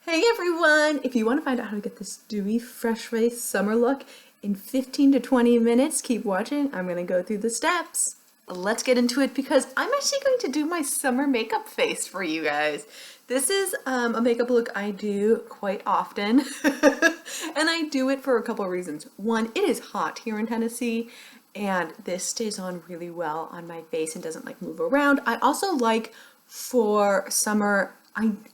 Hey everyone! If you want to find out how to get this dewy, fresh face summer look in 15 to 20 minutes, keep watching. I'm going to go through the steps. Let's get into it because I'm actually going to do my summer makeup face for you guys. This is a makeup look I do quite often and I do it for a couple of reasons. One, it is hot here in Tennessee and this stays on really well on my face and doesn't like move around. I also like for summer,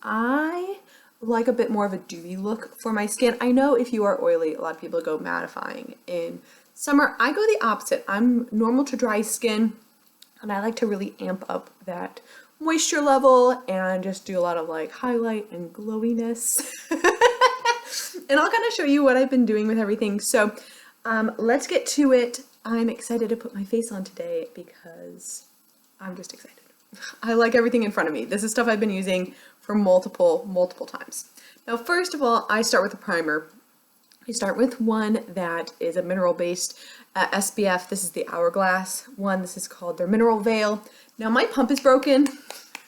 I like a bit more of a dewy look for my skin. I know if you are oily, a lot of people go mattifying. In summer, I go the opposite. I'm normal to dry skin and I like to really amp up that moisture level and just do a lot of like highlight and glowiness. And I'll kind of show you what I've been doing with everything. So let's get to it. I'm excited to put my face on today because I'm just excited. I like everything in front of me. This is stuff I've been using for multiple times. Now, first of all, I start with a primer. I start with one that is a mineral-based SPF. This is the Hourglass one. This is called their Mineral Veil. Now, my pump is broken, so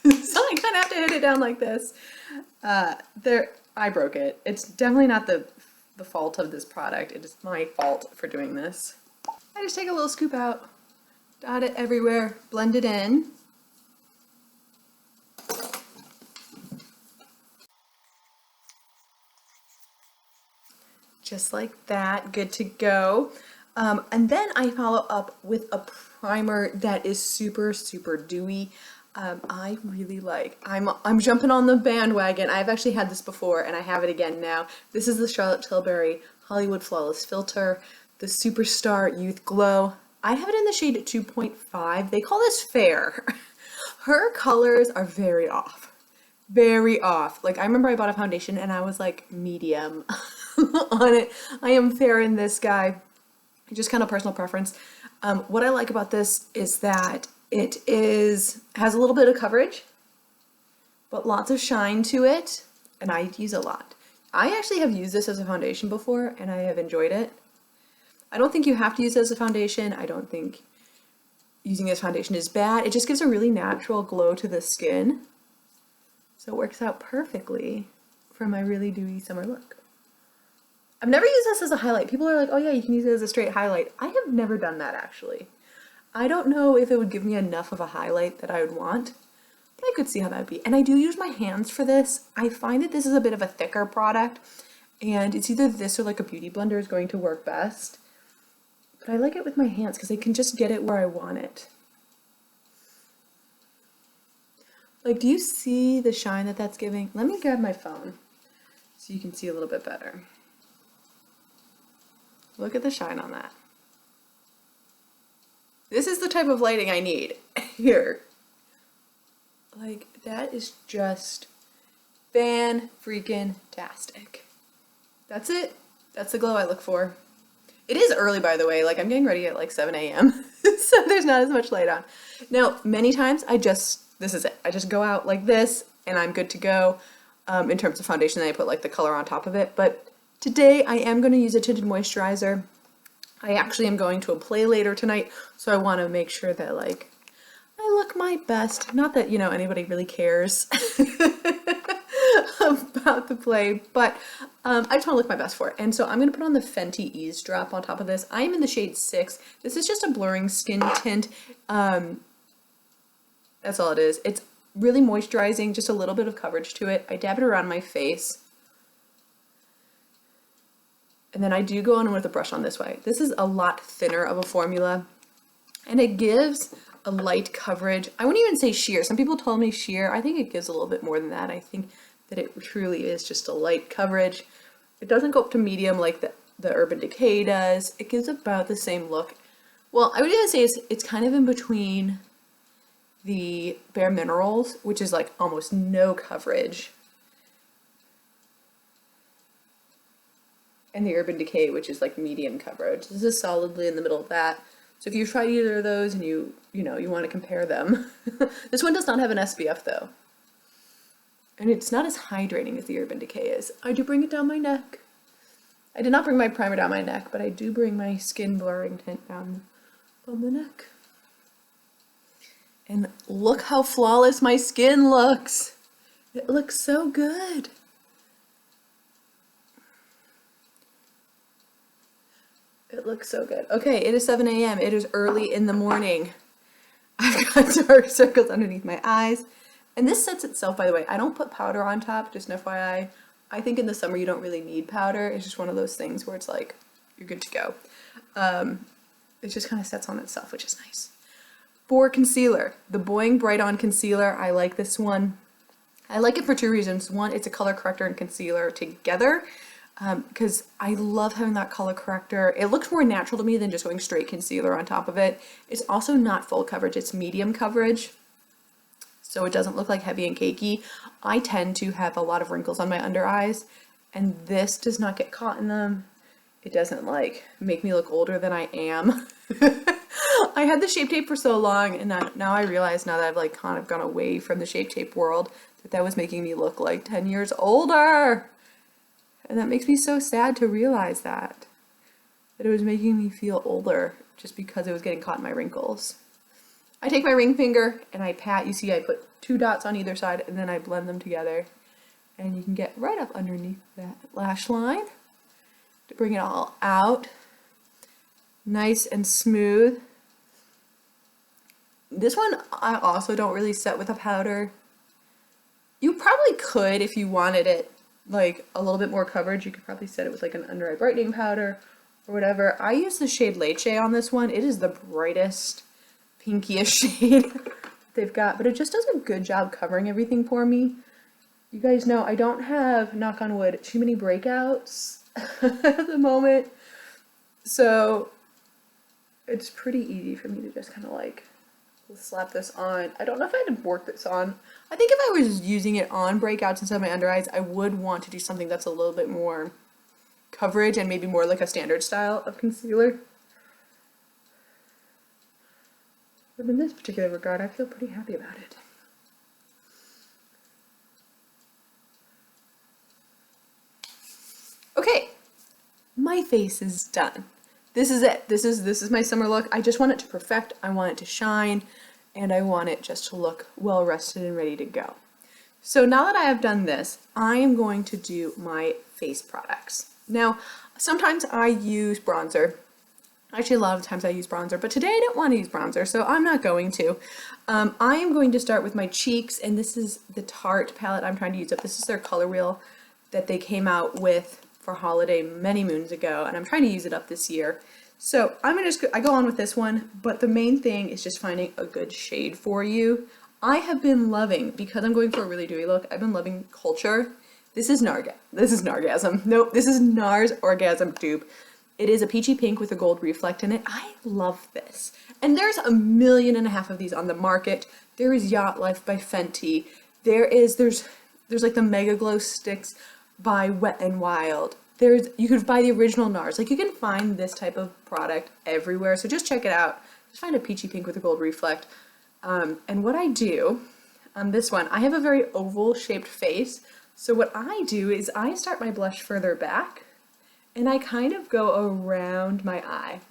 I kind of have to hit it down like this. I broke it. It's definitely not the fault of this product. It is my fault for doing this. I just take a little scoop out, dot it everywhere, blend it in. Just like that, good to go. And then I follow up with a primer that is super dewy. I really like, I'm jumping on the bandwagon. I've actually had this before and I have it again now. This is the Charlotte Tilbury Hollywood Flawless Filter, the Superstar Youth Glow. I have it in the shade 2.5. They call this fair. Her colors are very off. Very off. Like I remember I bought a foundation and I was like medium on it. I am fair in this guy. Just kind of personal preference. What I like about this is that it has a little bit of coverage, but lots of shine to it, and I use a lot. I actually have used this as a foundation before and I have enjoyed it. I don't think you have to use it as a foundation. I don't think using it as foundation is bad. It just gives a really natural glow to the skin. So it works out perfectly for my really dewy summer look. I've never used this as a highlight. People are like, oh yeah, you can use it as a straight highlight. I have never done that actually. I don't know if it would give me enough of a highlight that I would want, but I could see how that would be. And I do use my hands for this. I find that this is a bit of a thicker product and it's either this or like a beauty blender is going to work best. But I like it with my hands because I can just get it where I want it. Like, do you see the shine that that's giving? Let me grab my phone so you can see a little bit better. Look at the shine on that. This is the type of lighting I need here. Like, that is just fan-freaking-tastic. That's it. That's the glow I look for. It is early, by the way. Like, I'm getting ready at like 7 a.m. so there's not as much light on. Now, many times this is it. I just go out like this and I'm good to go in terms of foundation. Then I put like the color on top of it. But today I am going to use a tinted moisturizer. I actually am going to a play later tonight. So I want to make sure that like I look my best. Not that, you know, anybody really cares about the play, but I just want to look my best for it. And so I'm going to put on the Fenty Eavesdrop on top of this. I am in the shade 6. This is just a blurring skin tint. That's all it is. It's really moisturizing, just a little bit of coverage to it. I dab it around my face. And then I do go on with a brush on this way. This is a lot thinner of a formula. And it gives a light coverage. I wouldn't even say sheer. Some people told me sheer. I think it gives a little bit more than that. I think that it truly is just a light coverage. It doesn't go up to medium like the Urban Decay does. It gives about the same look. Well, I would even say it's kind of in between the Bare Minerals, which is like almost no coverage, and the Urban Decay, which is like medium coverage. This is solidly in the middle of that. So if you've tried either of those and you want to compare them, this one does not have an SPF though. And it's not as hydrating as the Urban Decay is. I do bring it down my neck. I did not bring my primer down my neck, but I do bring my skin blurring tint down on the neck. And look how flawless my skin looks. It looks so good. It looks so good. Okay, it is 7 a.m. It is early in the morning. I've got dark circles underneath my eyes. And this sets itself, by the way. I don't put powder on top, just an FYI. I think in the summer you don't really need powder. It's just one of those things where it's like, you're good to go. It just kind of sets on itself, which is nice. For concealer, the Boiing Bright On Concealer. I like this one. I like it for two reasons. One, it's a color corrector and concealer together. Because I love having that color corrector. It looks more natural to me than just going straight concealer on top of it. It's also not full coverage, it's medium coverage. So it doesn't look like heavy and cakey. I tend to have a lot of wrinkles on my under eyes, and this does not get caught in them. It doesn't like make me look older than I am. I had the Shape Tape for so long, and now I realize, now that I've like kind of gone away from the Shape Tape world, that was making me look like 10 years older. And that makes me so sad to realize that it was making me feel older just because it was getting caught in my wrinkles. I take my ring finger and I pat. You see I put 2 dots on either side and then I blend them together. And you can get right up underneath that lash line to bring it all out. Nice and smooth. This one I also don't really set with a powder. You probably could if you wanted it like a little bit more coverage. You could probably set it with like an under eye brightening powder or whatever. I use the shade Lychee on this one. It is the brightest, pinkiest shade they've got, but it just does a good job covering everything for me. You guys know I don't have, knock on wood, too many breakouts at the moment, so it's pretty easy for me to just kind of like slap this on. I don't know if I had to work this on. I think if I was using it on breakouts instead of my under eyes, I would want to do something that's a little bit more coverage and maybe more like a standard style of concealer. But in this particular regard, I feel pretty happy about it. Okay, my face is done. This is it. This is my summer look. I just want it to perfect. I want it to shine, and I want it just to look well rested and ready to go. So now that I have done this, I am going to do my face products. Now, sometimes I use bronzer. Actually, a lot of times I use bronzer, but today I don't want to use bronzer, so I'm not going to. I am going to start with my cheeks, and this is the Tarte palette I'm trying to use up. This is their color wheel that they came out with for holiday many moons ago, and I'm trying to use it up this year. So I go on with this one, but the main thing is just finding a good shade for you. I have been loving, because I'm going for a really dewy look, I've been loving Culture. This is Nargasm. Nope, this is NARS Orgasm Dupe. It is a peachy pink with a gold reflect in it. I love this. And there's 1.5 million of these on the market. There is Yacht Life by Fenty. There's like the Mega Glow Sticks by Wet n Wild. You could buy the original NARS. Like, you can find this type of product everywhere, so just check it out. Just find a peachy pink with a gold reflect. And what I do on this one, I have a very oval shaped face, so what I do is I start my blush further back, and I kind of go around my eye.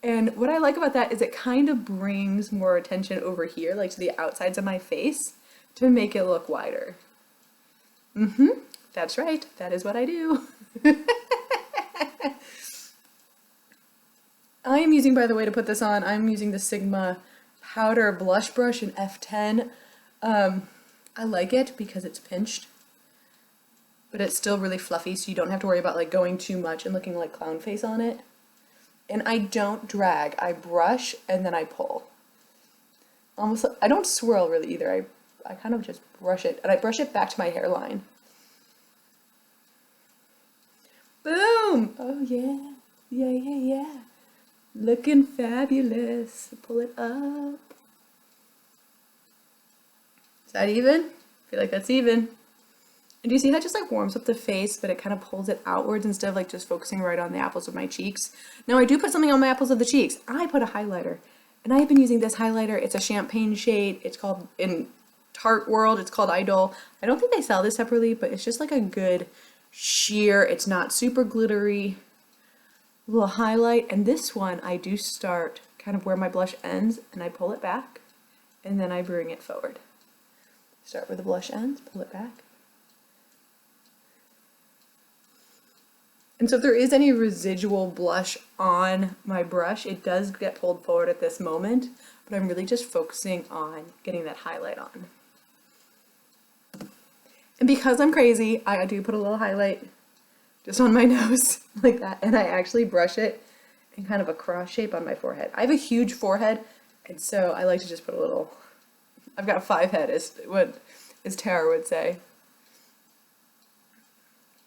And what I like about that is it kind of brings more attention over here, like to the outsides of my face, to make it look wider. That's right, that is what I do. I am using, by the way, to put this on, I'm using the Sigma Powder Blush Brush in F10. I like it because it's pinched, but it's still really fluffy, so you don't have to worry about like going too much and looking like clown face on it. And I don't drag, I brush and then I pull. Almost, I don't swirl really either, I kind of just brush it, and I brush it back to my hairline. Boom! Oh yeah, yeah. Looking fabulous. Pull it up. Is that even? I feel like that's even. And do you see how it just like warms up the face, but it kind of pulls it outwards instead of like just focusing right on the apples of my cheeks? Now I do put something on my apples of the cheeks. I put a highlighter. And I have been using this highlighter. It's a champagne shade. It's called, in Tarte world, it's called Idol. I don't think they sell this separately, but it's just like a good sheer, it's not super glittery little highlight. And this one I do start kind of where my blush ends, and I pull it back, and then I bring it forward. Start where the blush ends, pull it back. And so if there is any residual blush on my brush, it does get pulled forward at this moment, but I'm really just focusing on getting that highlight on. And because I'm crazy, I do put a little highlight just on my nose like that, and I actually brush it in kind of a cross shape on my forehead. I have a huge forehead, and so I like to just put a little, I've got a 5 head, as Tara would say.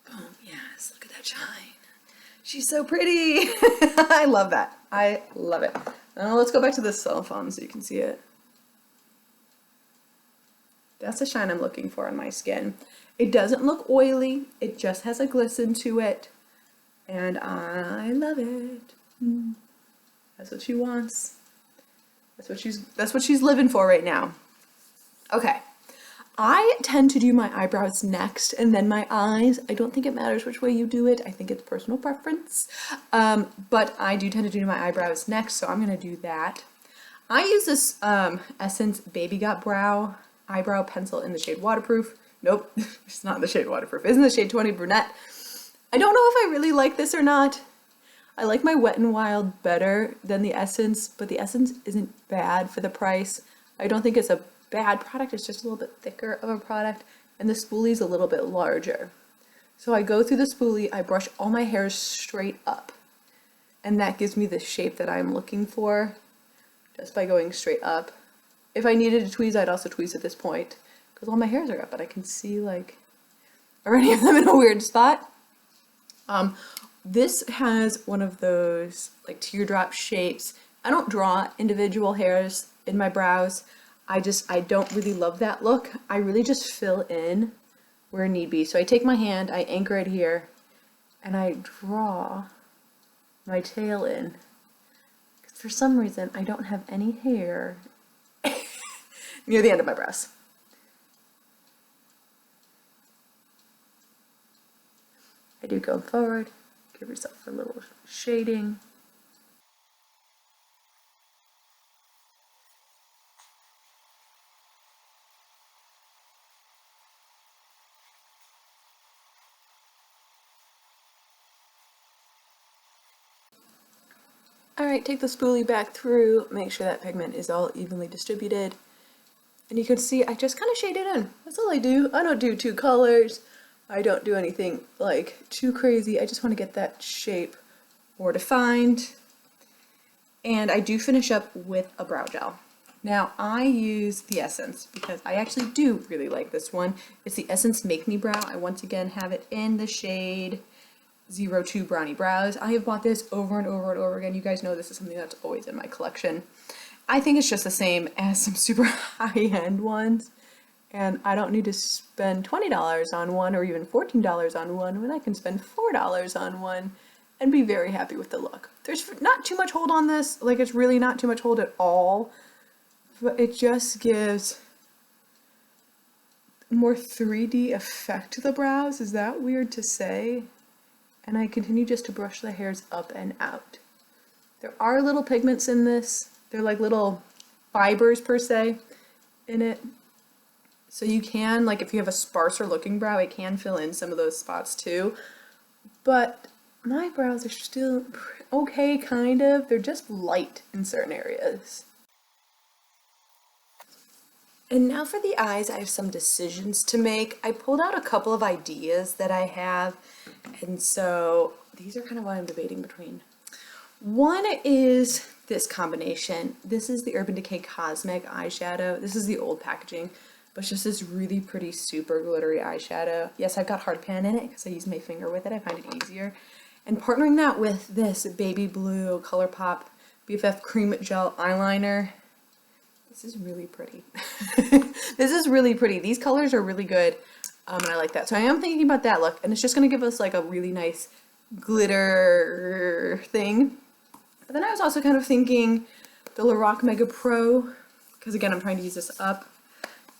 Boom, yes, look at that shine. She's so pretty. I love that. I love it. Now let's go back to the cell phone so you can see it. That's the shine I'm looking for on my skin. It doesn't look oily. It just has a glisten to it. And I love it. That's what she wants. That's what she's living for right now. Okay. I tend to do my eyebrows next and then my eyes. I don't think it matters which way you do it. I think it's personal preference. But I do tend to do my eyebrows next, so I'm going to do that. I use this Essence Baby Got Brow eyebrow pencil in the shade Waterproof. Nope, it's not in the shade Waterproof. It's in the shade 20 Brunette. I don't know if I really like this or not. I like my Wet n Wild better than the Essence, but the Essence isn't bad for the price. I don't think it's a bad product, it's just a little bit thicker of a product, and the spoolie's a little bit larger. So I go through the spoolie, I brush all my hairs straight up, and that gives me the shape that I'm looking for, just by going straight up. If I needed to tweeze, I'd also tweeze at this point, because all my hairs are up, but I can see like already them in a weird spot. This has one of those like teardrop shapes. I don't draw individual hairs in my brows. I don't really love that look. I really just fill in where need be. So I take my hand, I anchor it here, and I draw my tail in. For some reason, I don't have any hair near the end of my brows. I do go forward, give yourself a little shading. Alright, take the spoolie back through, make sure that pigment is all evenly distributed. And you can see I just kind of shade it in. That's all I do. I don't do 2 colors. I don't do anything like too crazy. I just want to get that shape more defined. And I do finish up with a brow gel. Now I use the Essence because I actually do really like this one. It's the Essence Make Me Brow. I once again have it in the shade 02 Brownie Brows. I have bought this over and over and over again. You guys know this is something that's always in my collection. I think it's just the same as some super high-end ones, and I don't need to spend $20 on one or even $14 on one when I can spend $4 on one and be very happy with the look. There's not too much hold on this, like it's really not too much hold at all, but it just gives a more 3D effect to the brows. Is that weird to say? And I continue just to brush the hairs up and out. There are little pigments in this. They're like little fibers per se in it. So you can, like if you have a sparser looking brow, it can fill in some of those spots too. But my brows are still okay, kind of. They're just light in certain areas. And now for the eyes, I have some decisions to make. I pulled out a couple of ideas that I have, and so these are kind of what I'm debating between. One is this combination. This is the Urban Decay Cosmic eyeshadow. This is the old packaging, but it's just this really pretty, super glittery eyeshadow. Yes, I've got hard pan in it because I use my finger with it. I find it easier. And partnering that with this baby blue ColourPop BFF Cream Gel eyeliner. This is really pretty. This is really pretty. These colors are really good, and I like that. So I am thinking about that look, and it's just going to give us like a really nice glitter thing. But then I was also kind of thinking the Lorac Mega Pro, because again, I'm trying to use this up.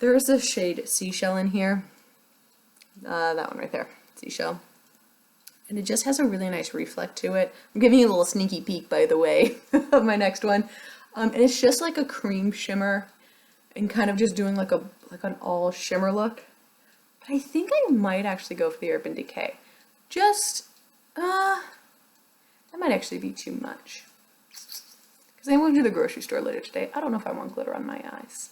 There's a shade Seashell in here. That one right there, Seashell. And it just has a really nice reflect to it. I'm giving you a little sneaky peek, by the way, of my next one. And it's just like a cream shimmer and kind of just doing like an all shimmer look. But I think I might actually go for the Urban Decay. Just That might actually be too much. Because I'm going to the grocery store later today. I don't know if I want glitter on my eyes.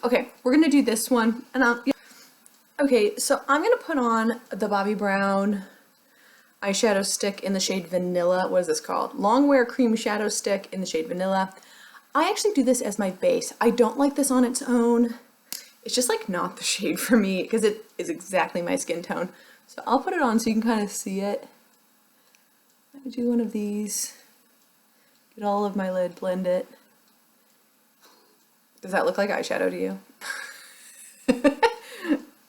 Okay, we're going to do this one. And yeah. Okay, so I'm going to put on the Bobbi Brown eyeshadow stick in the shade Vanilla. What is this called? Longwear Cream Shadow Stick in the shade Vanilla. I actually do this as my base. I don't like this on its own. It's just like not the shade for me because it is exactly my skin tone. So I'll put it on so you can kind of see it. I'm going to do one of these. Get all of my lid, blend it. Does that look like eyeshadow to you?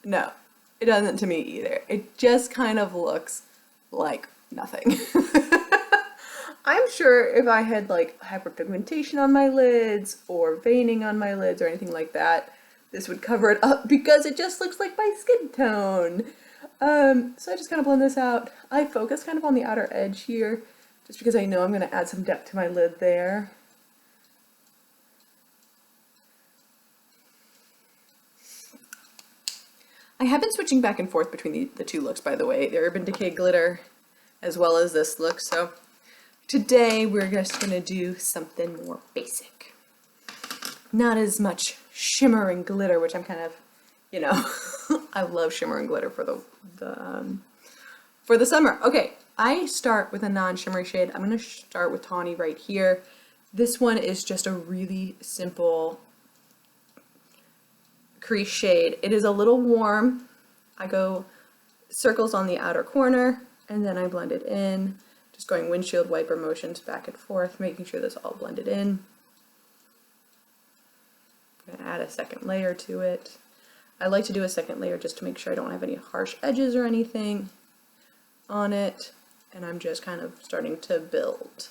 No, it doesn't to me either. It just kind of looks like nothing. I'm sure if I had like hyperpigmentation on my lids or veining on my lids or anything like that, this would cover it up because it just looks like my skin tone. So I just kind of blend this out. I focus kind of on the outer edge here just because I know I'm going to add some depth to my lid there. I have been switching back and forth between the two looks, by the way, the Urban Decay glitter as well as this look. So today we're just going to do something more basic. Not as much shimmer and glitter, which I'm kind of, you know, I love shimmer and glitter for the summer. Okay, I start with a non-shimmery shade. I'm going to start with Tawny right here. This one is just a really simple crease shade. It is a little warm. I go circles on the outer corner and then I blend it in, just going windshield wiper motions back and forth, making sure that's all blended in. I'm gonna add a second layer to it. I like to do a second layer just to make sure I don't have any harsh edges or anything on it, and I'm just kind of starting to build.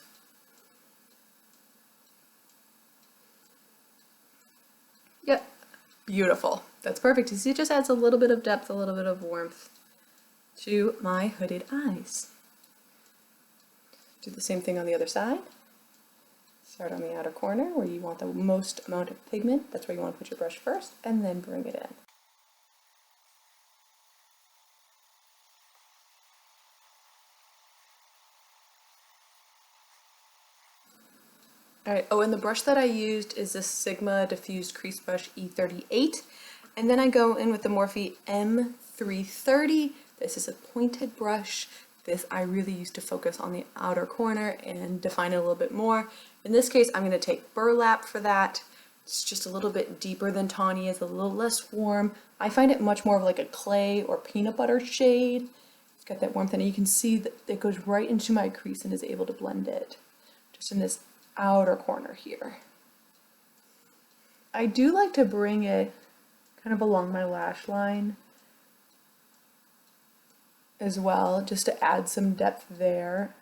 Yep. Beautiful. That's perfect. You see, it just adds a little bit of depth, a little bit of warmth to my hooded eyes. Do the same thing on the other side. Start on the outer corner where you want the most amount of pigment. That's where you want to put your brush first, and then bring it in. Alright, oh, and the brush that I used is this Sigma Diffused Crease Brush E38. And then I go in with the Morphe M330. This is a pointed brush. This I really used to focus on the outer corner and define it a little bit more. In this case, I'm going to take Burlap for that. It's just a little bit deeper than Tawny, is a little less warm. I find it much more of like a clay or peanut butter shade. It's got that warmth in it. You can see that it goes right into my crease and is able to blend it. Just in this outer corner here. I do like to bring it kind of along my lash line as well, just to add some depth there.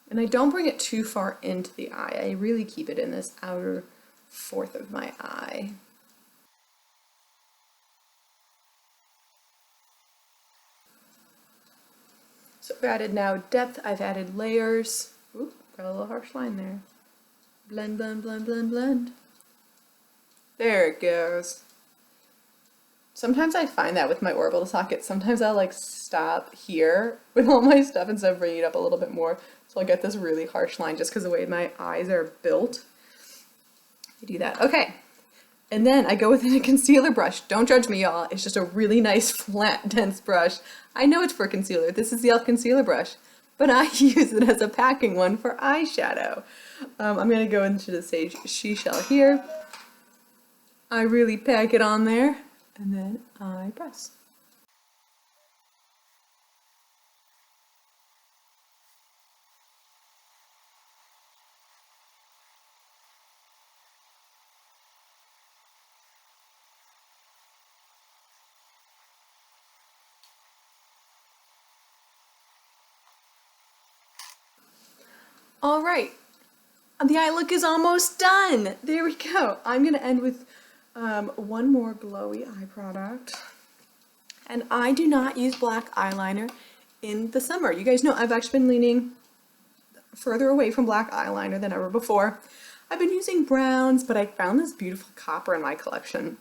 And I don't bring it too far into the eye. I really keep it in this outer fourth of my eye. So I've added now depth, I've added layers. Ooh, got a little harsh line there. Blend, blend, blend, blend, blend. There it goes. Sometimes I find that with my orbital socket, sometimes I'll like stop here with all my stuff instead of bringing it up a little bit more. So I'll get this really harsh line just because of the way my eyes are built. I do that. Okay. And then I go within a concealer brush. Don't judge me, y'all. It's just a really nice, flat, dense brush. I know it's for concealer. This is the e.l.f. concealer brush, but I use it as a packing one for eyeshadow. I'm going to go into the Sage Seashell here. I really pack it on there, and then I press. All right, the eye look is almost done. There we go. I'm going to end with one more glowy eye product. And I do not use black eyeliner in the summer. You guys know I've actually been leaning further away from black eyeliner than ever before. I've been using browns, but I found this beautiful copper in my collection.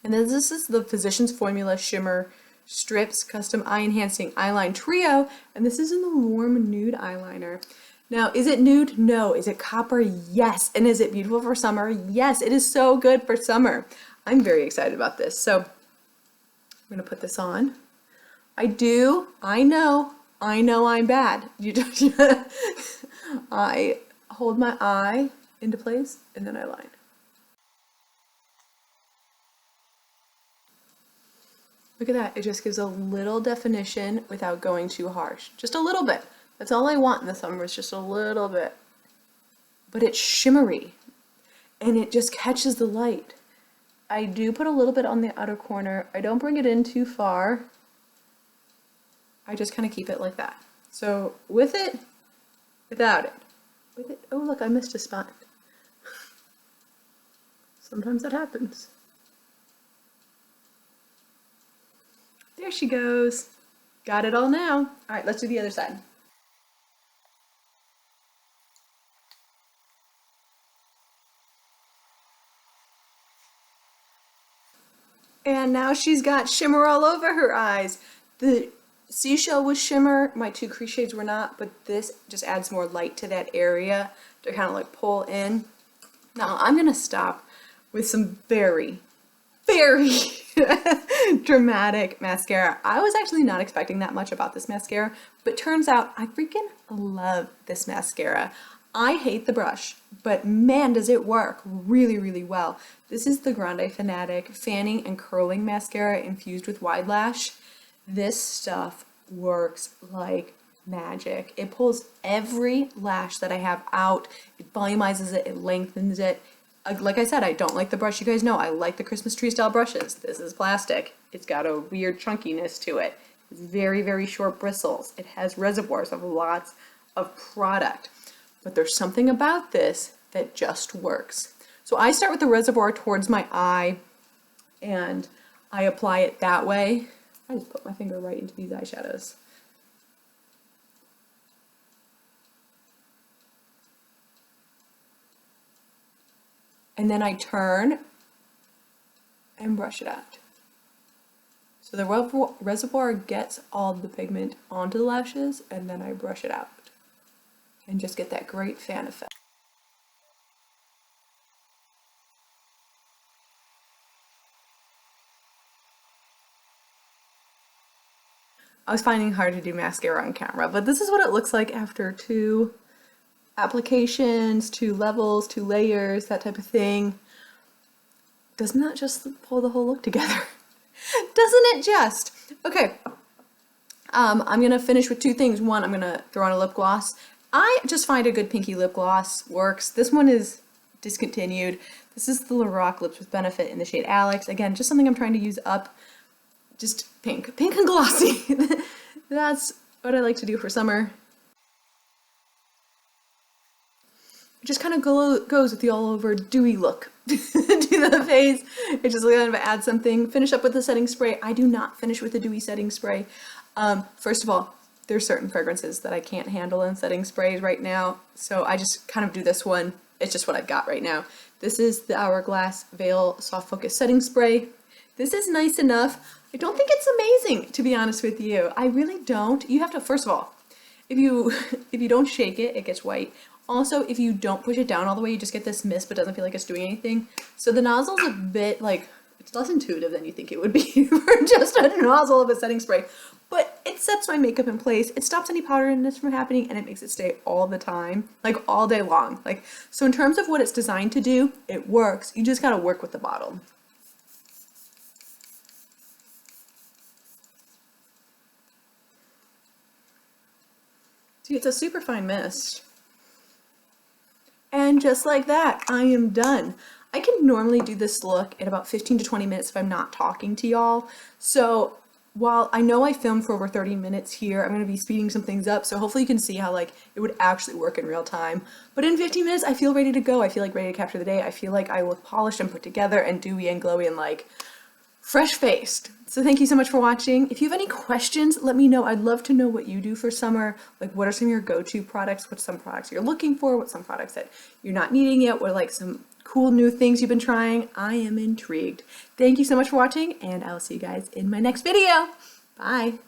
And then this is the Physicians Formula Shimmer Strips Custom Eye Enhancing Eyeline Trio, and this is in the warm nude eyeliner. Now, is it nude? No. Is it copper? Yes. And is it beautiful for summer? Yes. It is so good for summer. I'm very excited about this. So I'm going to put this on. I know I'm bad. I hold my eye into place and then I line. Look at that, it just gives a little definition without going too harsh. Just a little bit. That's all I want in the summer, is just a little bit. But it's shimmery and it just catches the light. I do put a little bit on the outer corner. I don't bring it in too far. I just kind of keep it like that. So with it, without it. With it, oh look, I missed a spot. Sometimes that happens. There she goes. Got it all now. All right, let's do the other side. And now she's got shimmer all over her eyes. The seashell was shimmer, my two crease shades were not, but this just adds more light to that area to kind of like pull in. Now I'm gonna stop with some very dramatic mascara. I was actually not expecting that much about this mascara, but turns out I freaking love this mascara. I hate the brush, but man, does it work really, really well. This is the Grande Fanatic Fanning and Curling Mascara infused with Wide Lash. This stuff works like magic. It pulls every lash that I have out. It volumizes it, it lengthens it. Like I said, I don't like the brush. You guys know I like the Christmas tree style brushes. This is plastic. It's got a weird chunkiness to it. It's very, very short bristles. It has reservoirs of lots of product. But there's something about this that just works. So I start with the reservoir towards my eye and I apply it that way. I just put my finger right into these eyeshadows. And then I turn and brush it out. So the reservoir gets all the pigment onto the lashes and then I brush it out and just get that great fan effect. I was finding it hard to do mascara on camera, but this is what it looks like after 2 applications, 2 levels, 2 layers, that type of thing. Doesn't that just pull the whole look together? Doesn't it just? Okay, I'm gonna finish with 2 things. One, I'm gonna throw on a lip gloss. I just find a good pinky lip gloss works. This one is discontinued. This is the Lorac Lips with Benefit in the shade Alex. Again, just something I'm trying to use up. Just pink and glossy. That's what I like to do for summer. It just kind of goes with the all over dewy look to the face. It just kind of adds something. Finish up with the setting spray. I do not finish with the dewy setting spray. First of all, there's certain fragrances that I can't handle in setting sprays right now, so I just kind of do this one. It's just what I've got right now. This is the Hourglass Veil Soft Focus Setting Spray. This is nice enough. I don't think it's amazing, to be honest with you. I really don't. You have to, first of all, if you don't shake it, it gets white. Also, if you don't push it down all the way, you just get this mist, but doesn't feel like it's doing anything. So the nozzle's a bit like, it's less intuitive than you think it would be for just a nozzle of a setting spray. But it sets my makeup in place. It stops any powderiness from happening, and it makes it stay all the time, like all day long. Like, so in terms of what it's designed to do, it works. You just gotta work with the bottle. See, it's a super fine mist. And just like that, I am done. I can normally do this look in about 15 to 20 minutes if I'm not talking to y'all. So while I know I filmed for over 30 minutes here, I'm going to be speeding some things up. So hopefully you can see how like it would actually work in real time. But in 15 minutes, I feel ready to go. I feel like ready to capture the day. I feel like I look polished and put together and dewy and glowy and like fresh-faced. So thank you so much for watching. If you have any questions, let me know. I'd love to know what you do for summer. Like, what are some of your go-to products? What's some products you're looking for? What's some products that you're not needing yet? What are like some cool new things you've been trying? I am intrigued. Thank you so much for watching, and I'll see you guys in my next video. Bye.